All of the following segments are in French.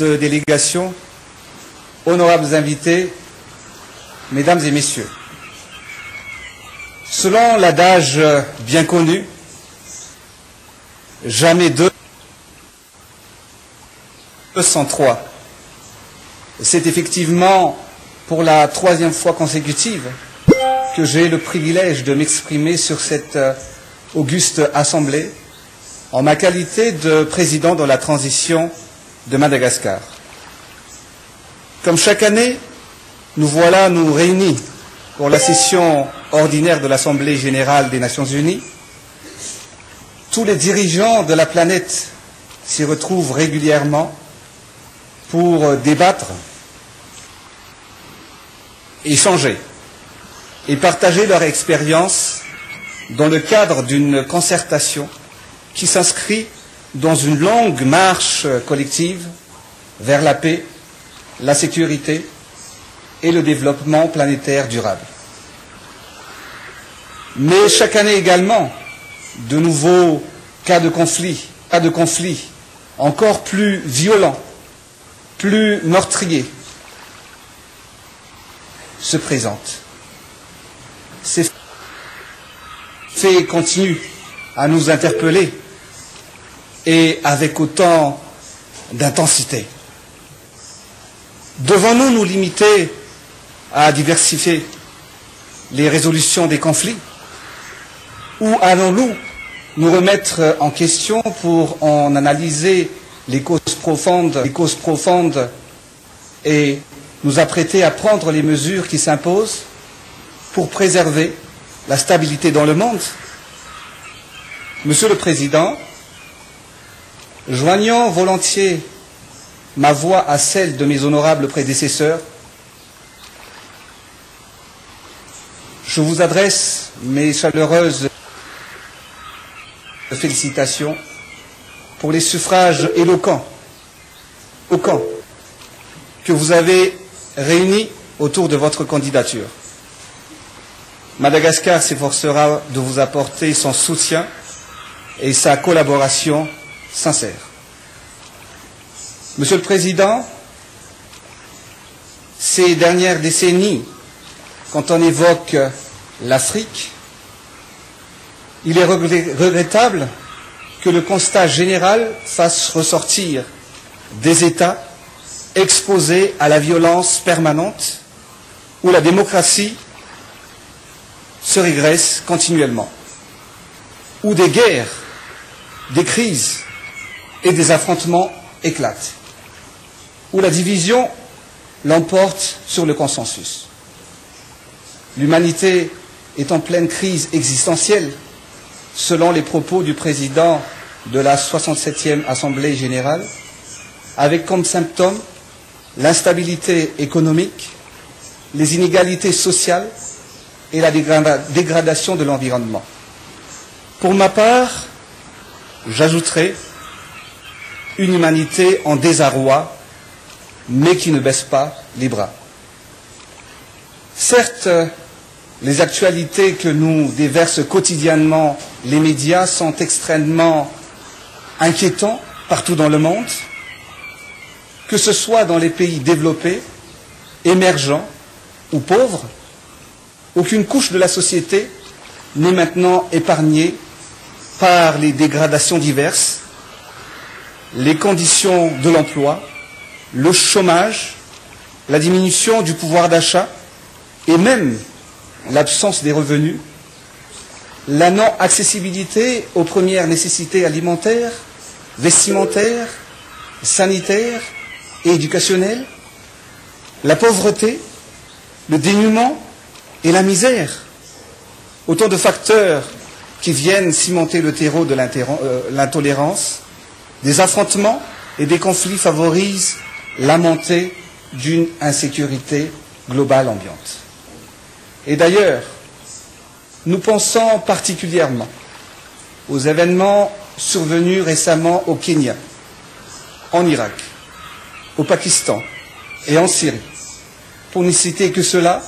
délégation, honorables invités, mesdames et messieurs. Selon l'adage bien connu, jamais deux sans trois. C'est effectivement pour la troisième fois consécutive que j'ai le privilège de m'exprimer sur cette auguste assemblée en ma qualité de président de la transition de Madagascar. Comme chaque année, nous voilà nous réunis pour la session ordinaire de l'Assemblée générale des Nations unies. Tous les dirigeants de la planète s'y retrouvent régulièrement pour débattre, échanger et partager leur expérience dans le cadre d'une concertation qui s'inscrit dans une longue marche collective vers la paix, la sécurité et le développement planétaire durable. Mais chaque année également, de nouveaux cas de conflit encore plus violents, plus meurtriers, se présentent. Ces faits continuent à nous interpeller et avec autant d'intensité. Devons-nous nous limiter à diversifier les résolutions des conflits ou allons-nous nous remettre en question pour en analyser les causes profondes et nous apprêter à prendre les mesures qui s'imposent pour préserver la stabilité dans le monde? Monsieur le Président, joignant volontiers ma voix à celle de mes honorables prédécesseurs, je vous adresse mes chaleureuses félicitations pour les suffrages éloquents que vous avez réunis autour de votre candidature. Madagascar s'efforcera de vous apporter son soutien et sa collaboration sincère. Monsieur le Président, ces dernières décennies, quand on évoque l'Afrique, il est regrettable que le constat général fasse ressortir des États exposés à la violence permanente, où la démocratie se régresse continuellement, où des guerres, des crises et des affrontements éclatent, où la division l'emporte sur le consensus. L'humanité est en pleine crise existentielle, selon les propos du président de la 67e Assemblée générale, avec comme symptômes l'instabilité économique, les inégalités sociales et la dégradation de l'environnement. Pour ma part, j'ajouterai une humanité en désarroi, mais qui ne baisse pas les bras. Certes, les actualités que nous déversent quotidiennement les médias sont extrêmement inquiétants partout dans le monde, que ce soit dans les pays développés, émergents ou pauvres. Aucune couche de la société n'est maintenant épargnée par les dégradations diverses, les conditions de l'emploi, le chômage, la diminution du pouvoir d'achat et même l'absence des revenus, la non-accessibilité aux premières nécessités alimentaires, vestimentaires, sanitaires et éducationnelles, la pauvreté, le dénuement et la misère. Autant de facteurs qui viennent cimenter le terreau de l'intolérance, des affrontements et des conflits favorisent la montée d'une insécurité globale ambiante. Et d'ailleurs, nous pensons particulièrement aux événements survenus récemment au Kenya, en Irak, au Pakistan et en Syrie. Pour ne citer que cela,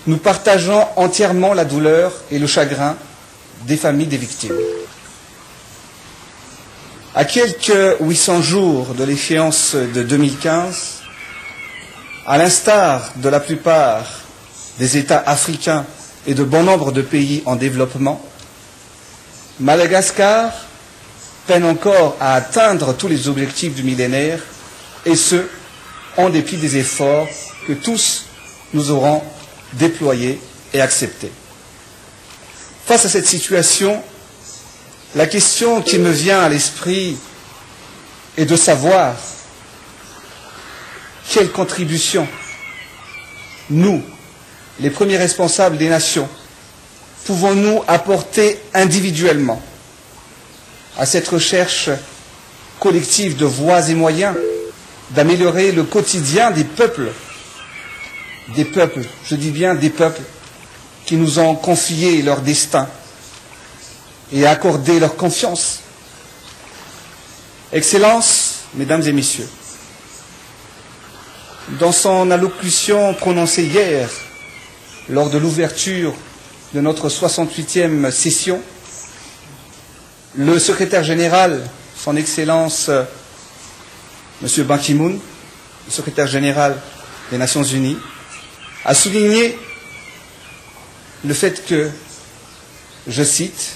nous partageons entièrement la douleur et le chagrin des familles des victimes. À quelques 800 jours de l'échéance de 2015, à l'instar de la plupart des États africains et de bon nombre de pays en développement, Madagascar peine encore à atteindre tous les objectifs du millénaire, et ce, en dépit des efforts que tous nous aurons déployés et acceptés. Face à cette situation, la question qui me vient à l'esprit est de savoir quelle contribution nous, les premiers responsables des nations, pouvons-nous apporter individuellement à cette recherche collective de voies et moyens d'améliorer le quotidien des peuples, je dis bien des peuples, qui nous ont confié leur destin et accordé leur confiance. Excellences, Mesdames et Messieurs, dans son allocution prononcée hier, lors de l'ouverture de notre 68e session, le secrétaire général, son Excellence M. Ban Ki-moon, le secrétaire général des Nations Unies, a souligné le fait que, je cite,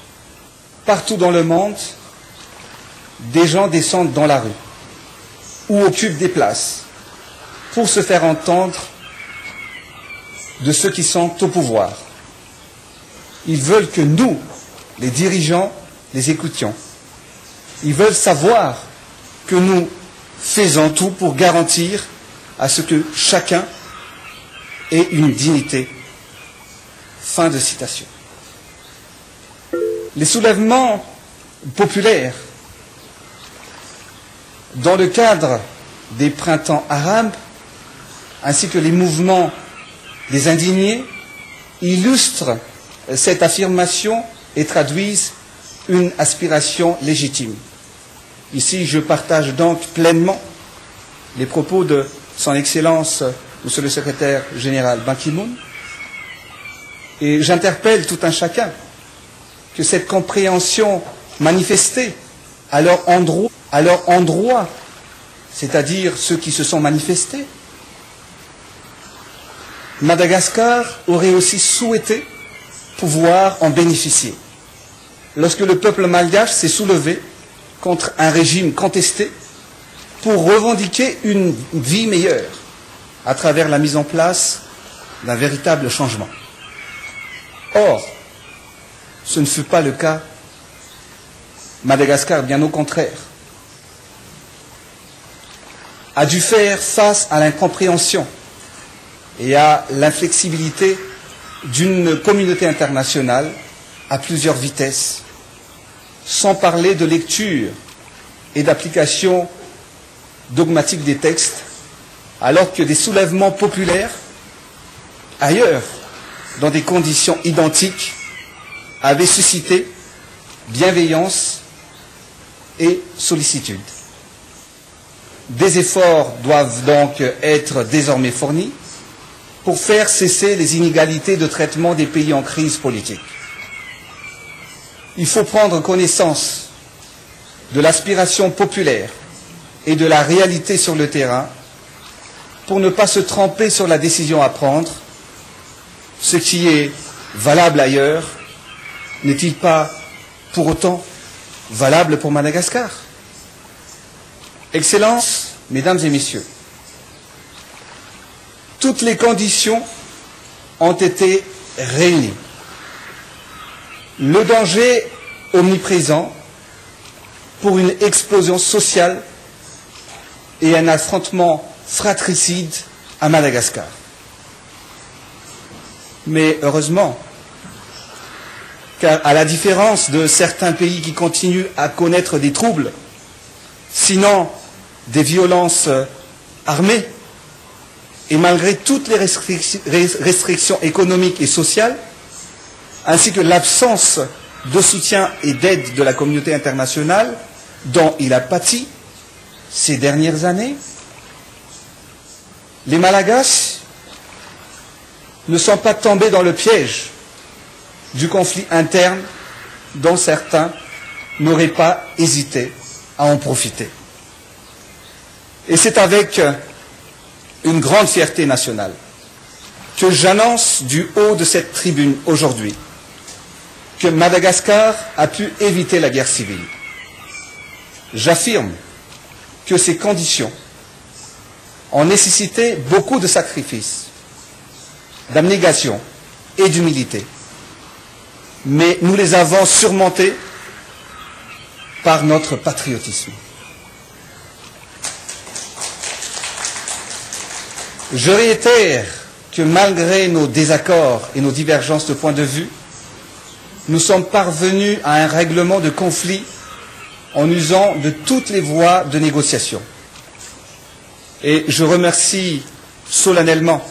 « Partout dans le monde, des gens descendent dans la rue ou occupent des places pour se faire entendre de ceux qui sont au pouvoir. Ils veulent que nous, les dirigeants, les écoutions. Ils veulent savoir que nous faisons tout pour garantir à ce que chacun ait une dignité. » Fin de citation. Les soulèvements populaires dans le cadre des printemps arabes, ainsi que les mouvements des indignés, illustrent cette affirmation et traduisent une aspiration légitime. Ici, je partage donc pleinement les propos de son Excellence, Monsieur le Secrétaire général Ban Ki-moon, et j'interpelle tout un chacun que cette compréhension manifestée à leur endroit, c'est-à-dire ceux qui se sont manifestés, Madagascar aurait aussi souhaité pouvoir en bénéficier. Lorsque le peuple malgache s'est soulevé contre un régime contesté pour revendiquer une vie meilleure à travers la mise en place d'un véritable changement. Or, ce ne fut pas le cas. Madagascar, bien au contraire, a dû faire face à l'incompréhension et à l'inflexibilité d'une communauté internationale à plusieurs vitesses, sans parler de lecture et d'application dogmatique des textes, alors que des soulèvements populaires, ailleurs, dans des conditions identiques, avaient suscité bienveillance et sollicitude. Des efforts doivent donc être désormais fournis pour faire cesser les inégalités de traitement des pays en crise politique. Il faut prendre connaissance de l'aspiration populaire et de la réalité sur le terrain pour ne pas se tromper sur la décision à prendre. Ce qui est valable ailleurs n'est-il pas pour autant valable pour Madagascar? Excellences, Mesdames et Messieurs, toutes les conditions ont été réunies. Le danger omniprésent pour une explosion sociale et un affrontement fratricide à Madagascar. Mais heureusement, car à la différence de certains pays qui continuent à connaître des troubles, sinon des violences armées, et malgré toutes les restrictions économiques et sociales, ainsi que l'absence de soutien et d'aide de la communauté internationale dont il a pâti ces dernières années, les Malagasy ne sont pas tombés dans le piège du conflit interne dont certains n'aurait pas hésité à en profiter. Et c'est avec une grande fierté nationale que j'annonce du haut de cette tribune aujourd'hui que Madagascar a pu éviter la guerre civile. J'affirme que ces conditions ont nécessité beaucoup de sacrifices, d'abnégation et d'humilité. Mais nous les avons surmontés par notre patriotisme. Je réitère que malgré nos désaccords et nos divergences de point de vue, nous sommes parvenus à un règlement de conflit en usant de toutes les voies de négociation. Et je remercie solennellement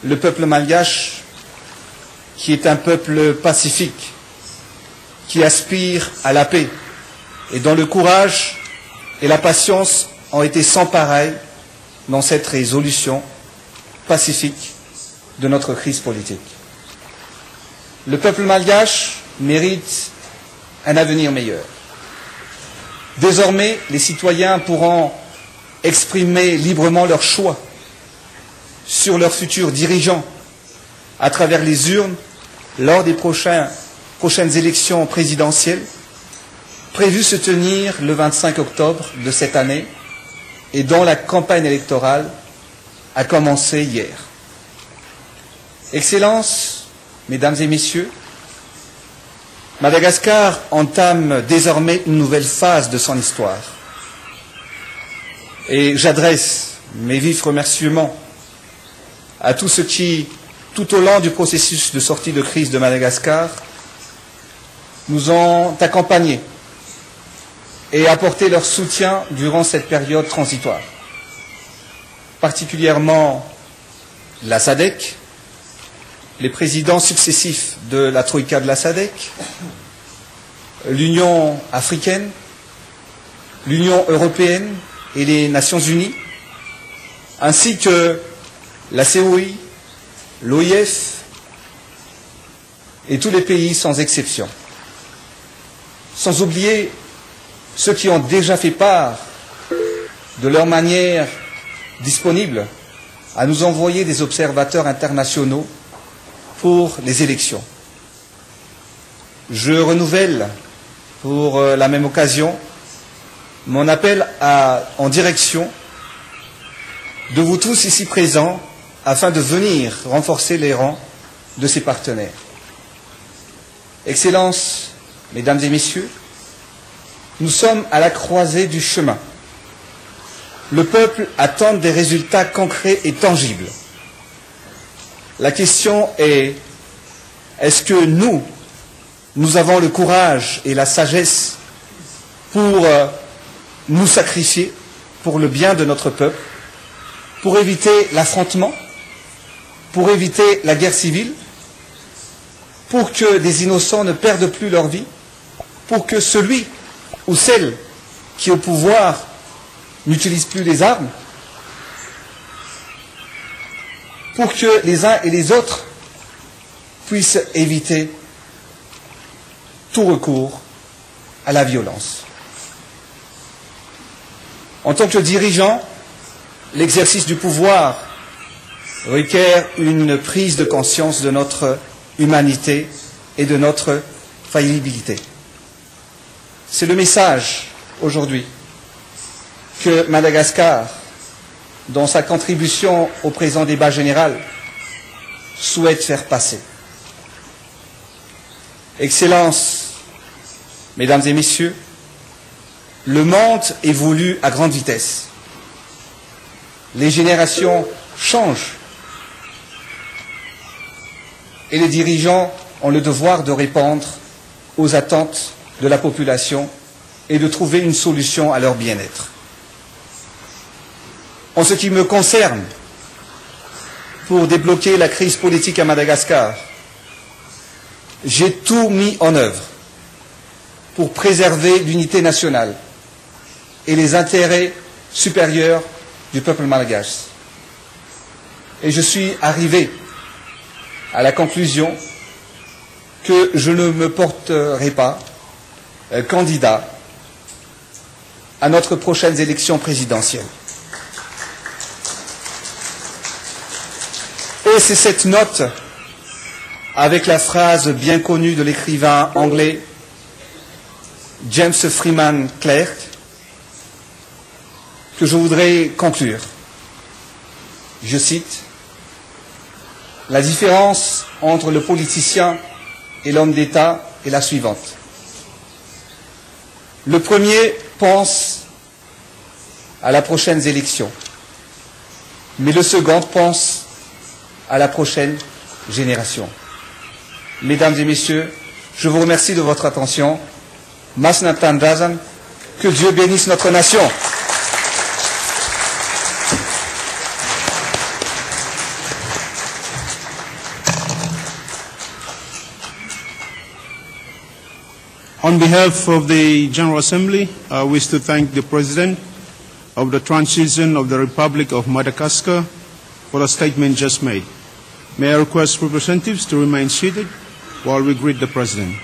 le peuple malgache, qui est un peuple pacifique, qui aspire à la paix, et dont le courage et la patience ont été sans pareil dans cette résolution pacifique de notre crise politique. Le peuple malgache mérite un avenir meilleur. Désormais, les citoyens pourront exprimer librement leur choix sur leurs futurs dirigeants à travers les urnes lors des prochaines élections présidentielles prévues se tenir le 25 octobre de cette année et dont la campagne électorale a commencé hier. Excellences, Mesdames et Messieurs, Madagascar entame désormais une nouvelle phase de son histoire. Et j'adresse mes vifs remerciements à tous ceux qui, tout au long du processus de sortie de crise de Madagascar, nous ont accompagnés et apporté leur soutien durant cette période transitoire. Particulièrement la SADC, les présidents successifs de la Troïka de la SADC, l'Union africaine, l'Union européenne et les Nations unies, ainsi que la COI, l'OIF et tous les pays sans exception. Sans oublier ceux qui ont déjà fait part de leur manière disponible à nous envoyer des observateurs internationaux pour les élections. Je renouvelle pour la même occasion mon appel en direction de vous tous ici présents afin de venir renforcer les rangs de ces partenaires. Excellences, Mesdames et Messieurs, nous sommes à la croisée du chemin. Le peuple attend des résultats concrets et tangibles. La question est, est-ce que nous avons le courage et la sagesse pour nous sacrifier pour le bien de notre peuple, pour éviter l'affrontement, pour éviter la guerre civile, pour que des innocents ne perdent plus leur vie, pour que celui ou celle qui est au pouvoir n'utilise plus les armes, pour que les uns et les autres puissent éviter tout recours à la violence. En tant que dirigeant, l'exercice du pouvoir requiert une prise de conscience de notre humanité et de notre faillibilité. C'est le message aujourd'hui que Madagascar, dans sa contribution au présent débat général, souhaite faire passer. Excellences, Mesdames et Messieurs, le monde évolue à grande vitesse. Les générations changent et les dirigeants ont le devoir de répondre aux attentes de la population et de trouver une solution à leur bien-être. En ce qui me concerne, pour débloquer la crise politique à Madagascar, j'ai tout mis en œuvre pour préserver l'unité nationale et les intérêts supérieurs du peuple malgache. Et je suis arrivé à la conclusion que je ne me porterai pas candidats à notre prochaine élection présidentielle. Et c'est cette note, avec la phrase bien connue de l'écrivain anglais James Freeman Clarke, que je voudrais conclure. Je cite: « La différence entre le politicien et l'homme d'État est la suivante. Le premier pense à la prochaine élection, mais le second pense à la prochaine génération. » Mesdames et messieurs, je vous remercie de votre attention. Masnatan Razan, que Dieu bénisse notre nation. On behalf of the General Assembly, I wish to thank the President of the Transition of the Republic of Madagascar for the statement just made. May I request representatives to remain seated while we greet the President.